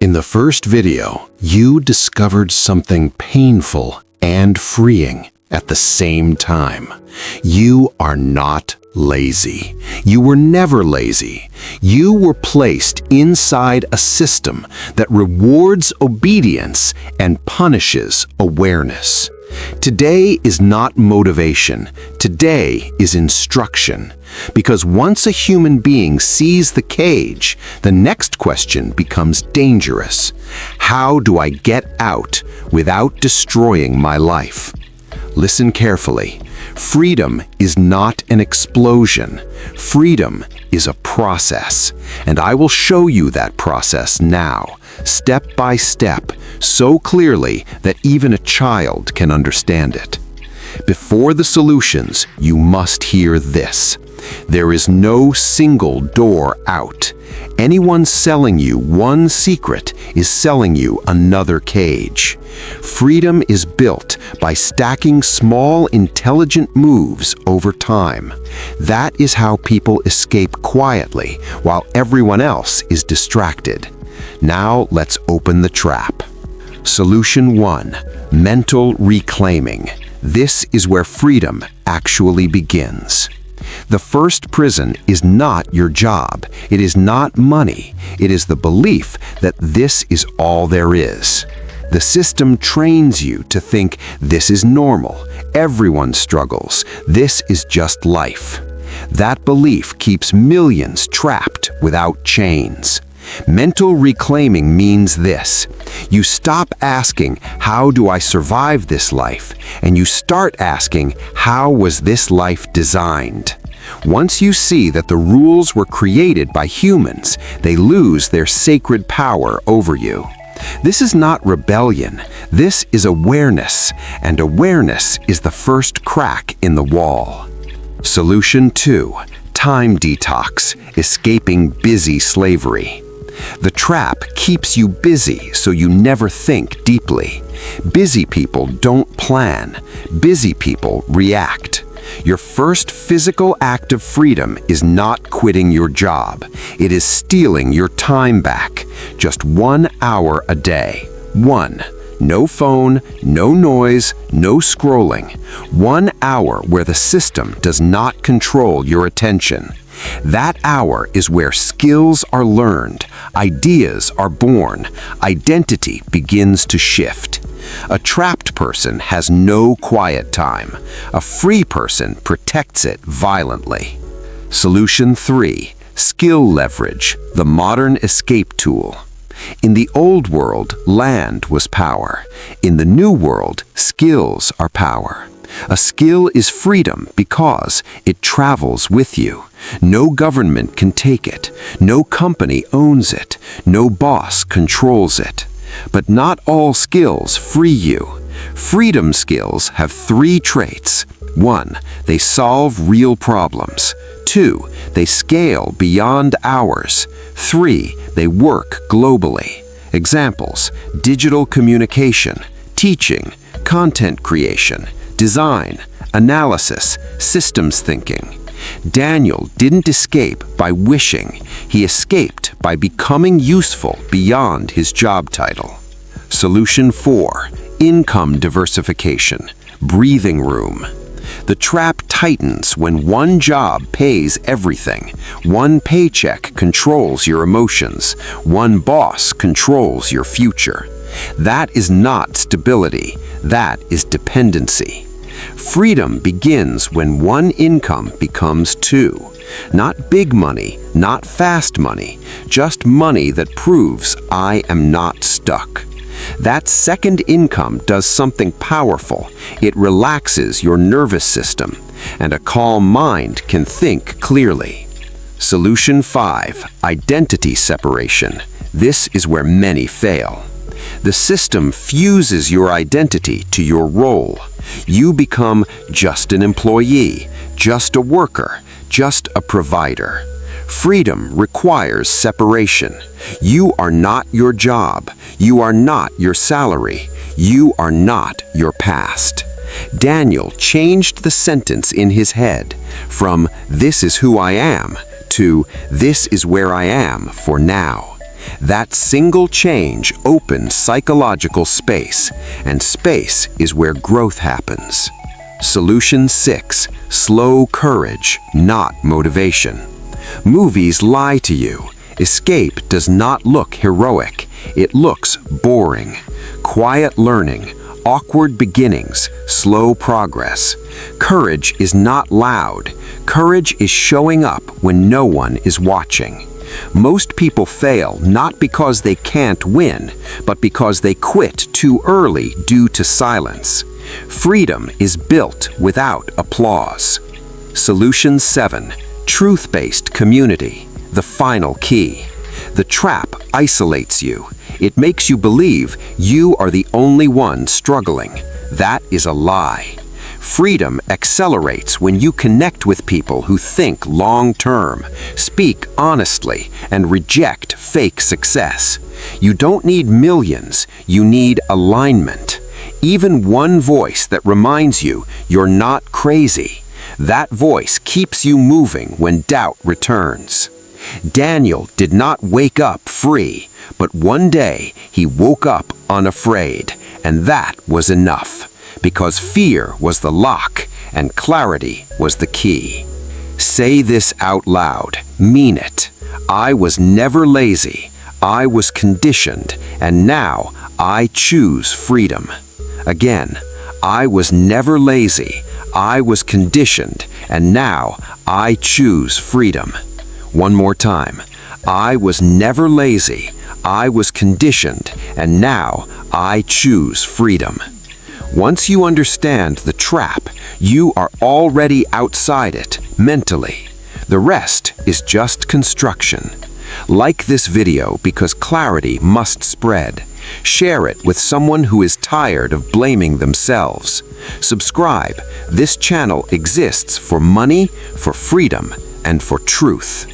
In the first video, you discovered something painful and freeing at the same time. You are not lazy. You were never lazy. You were placed inside a system that rewards obedience and punishes awareness. Today is not motivation. Today is instruction. Because once a human being sees the cage, the next question becomes dangerous. How do I get out without destroying my life? Listen carefully. Freedom is not an explosion. Freedom is a process. And I will show you that process now, step by step, so clearly that even a child can understand it. Before the solutions, you must hear this. There is no single door out. Anyone selling you one secret is selling you another cage. Freedom is built by stacking small, intelligent moves over time. That is how people escape quietly while everyone else is distracted. Now let's open the trap. Solution 1. Mental reclaiming. This is where freedom actually begins. The first prison is not your job. It is not money. It is the belief that this is all there is. The system trains you to think this is normal. Everyone struggles. This is just life. That belief keeps millions trapped without chains. Mental reclaiming means this. You stop asking, how do I survive this life? And you start asking, how was this life designed? Once you see that the rules were created by humans, they lose their sacred power over you. This is not rebellion. This is awareness, and awareness is the first crack in the wall. Solution 2. Time detox, escaping busy slavery. The trap keeps you busy so you never think deeply. Busy people don't plan. Busy people react. Your first physical act of freedom is not quitting your job. It is stealing your time back. Just 1 hour a day. 1. No phone, no noise, no scrolling. 1 hour where the system does not control your attention. That hour is where skills are learned, ideas are born, identity begins to shift. A trapped person has no quiet time. A free person protects it violently. Solution 3. Skill leverage, the modern escape tool. In the old world, land was power. In the new world, skills are power. A skill is freedom because it travels with you. No government can take it. No company owns it. No boss controls it. But not all skills free you. Freedom skills have 3 traits. 1. They solve real problems. 2. They scale beyond hours. 3. They work globally. Examples: digital communication, teaching, content creation, design, analysis, systems thinking. Daniel didn't escape by wishing. He escaped by becoming useful beyond his job title. Solution 4. Income diversification, breathing room. The trap tightens when one job pays everything. One paycheck controls your emotions. One boss controls your future. That is not stability. That is dependency. Freedom begins when one income becomes 2. Not big money, not fast money, just money that proves I am not stuck. That second income does something powerful. It relaxes your nervous system, and a calm mind can think clearly. Solution 5. Identity separation. This is where many fail. The system fuses your identity to your role. You become just an employee, just a worker, just a provider. Freedom requires separation. You are not your job. You are not your salary. You are not your past. Daniel changed the sentence in his head from "this is who I am" to "this is where I am for now." That single change opens psychological space, and space is where growth happens. Solution 6. Slow courage, not motivation. Movies lie to you. Escape does not look heroic. It looks boring. Quiet learning, awkward beginnings, slow progress. Courage is not loud. Courage is showing up when no one is watching. Most people fail not because they can't win, but because they quit too early due to silence. Freedom is built without applause. Solution 7. Truth-based community, the final key. The trap isolates you. It makes you believe you are the only one struggling. That is a lie. Freedom accelerates when you connect with people who think long-term, speak honestly, and reject fake success. You don't need millions, you need alignment. Even one voice that reminds you you're not crazy. That voice keeps you moving when doubt returns. Daniel did not wake up free, but one day he woke up unafraid, and that was enough, because fear was the lock and clarity was the key. Say this out loud, mean it. I was never lazy, I was conditioned, and now I choose freedom. Again, I was never lazy, I was conditioned, and now I choose freedom. One more time. I was never lazy, I was conditioned, and now I choose freedom. Once you understand the trap, you are already outside it, mentally. The rest is just construction. Like this video because clarity must spread. Share it with someone who is tired of blaming themselves. Subscribe. This channel exists for money, for freedom, and for truth.